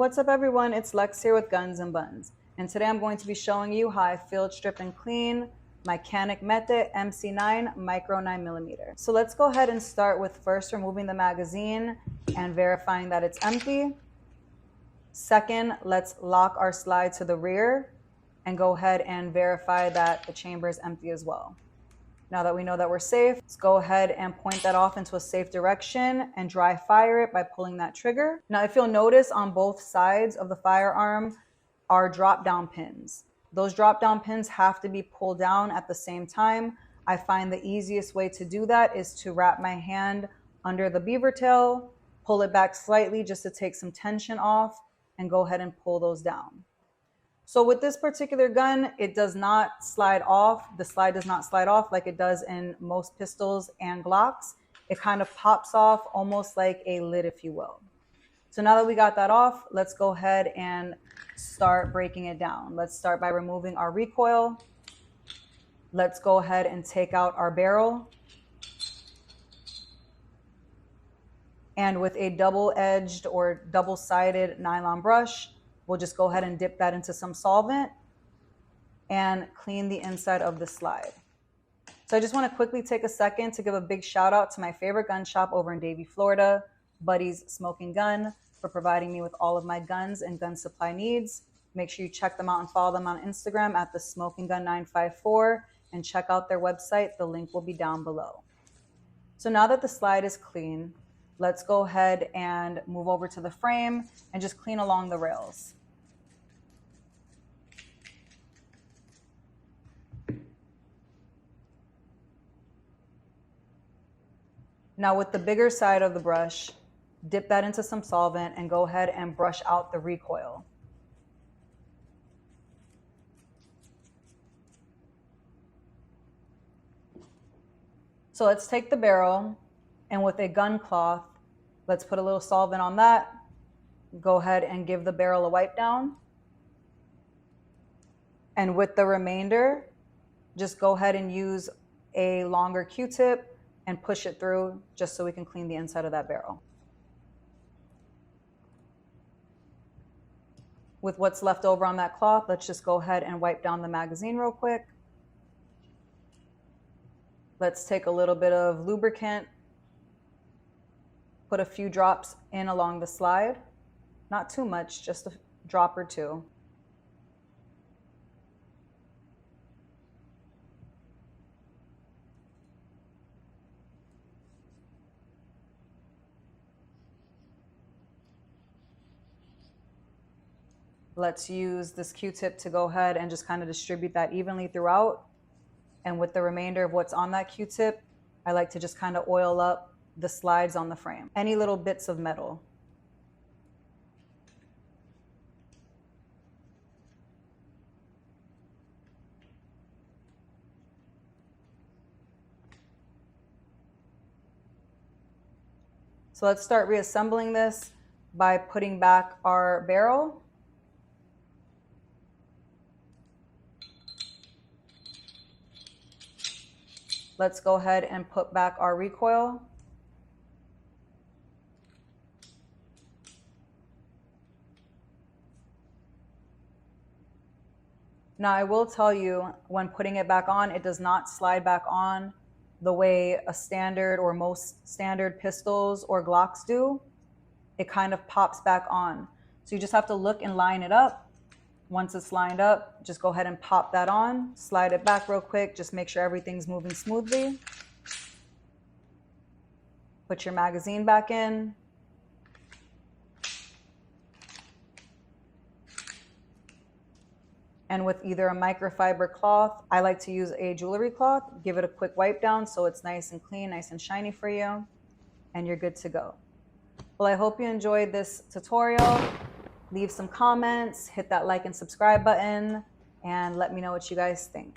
What's up everyone, it's Lex here with Guns and Buns, and today I'm going to be showing you how I field strip and clean my Canik Mete MC9 Micro 9mm. So let's go ahead and start with first removing the magazine and verifying that it's empty. Second, let's lock our slide to the rear and go ahead and verify that the chamber is empty as well. Now that we know that we're safe, let's go ahead and point that off into a safe direction and dry fire it by pulling that trigger. Now, if you'll notice on both sides of the firearm are drop down pins. Those drop down pins have to be pulled down at the same time. I find the easiest way to do that is to wrap my hand under the beaver tail, pull it back slightly just to take some tension off, and go ahead and pull those down. So with this particular gun, it does not slide off. The slide does not slide off like it does in most pistols and Glocks. It kind of pops off almost like a lid, if you will. So now that we got that off, let's go ahead and start breaking it down. Let's start by removing our recoil. Let's go ahead and take out our barrel. And with a double-edged or double-sided nylon brush, we'll just go ahead and dip that into some solvent and clean the inside of the slide. So I just want to quickly take a second to give a big shout out to my favorite gun shop over in Davie, Florida, Buddy's Smoking Gun, for providing me with all of my guns and gun supply needs. Make sure you check them out and follow them on Instagram at the Smoking Gun 954 and check out their website. The link will be down below. So now that the slide is clean, let's go ahead and move over to the frame and just clean along the rails. Now with the bigger side of the brush, dip that into some solvent and go ahead and brush out the recoil. So let's take the barrel and with a gun cloth, let's put a little solvent on that. Go ahead and give the barrel a wipe down. And with the remainder, just go ahead and use a longer Q-tip and push it through just so we can clean the inside of that barrel. With what's left over on that cloth, let's just go ahead and wipe down the magazine real quick. Let's take a little bit of lubricant, put a few drops in along the slide. Not too much, just a drop or two. Let's use this Q-tip to go ahead and just kind of distribute that evenly throughout. And with the remainder of what's on that Q-tip, I like to just kind of oil up the slides on the frame. Any little bits of metal. So let's start reassembling this by putting back our barrel. Let's go ahead and put back our recoil. Now I will tell you, when putting it back on, it does not slide back on the way a standard or most standard pistols or Glocks do. It kind of pops back on. So you just have to look and line it up. Once it's lined up, just go ahead and pop that on, slide it back real quick, just make sure everything's moving smoothly. Put your magazine back in. And with either a microfiber cloth, I like to use a jewelry cloth, give it a quick wipe down so it's nice and clean, nice and shiny for you, and you're good to go. Well, I hope you enjoyed this tutorial. Leave some comments, hit that like and subscribe button, and let me know what you guys think.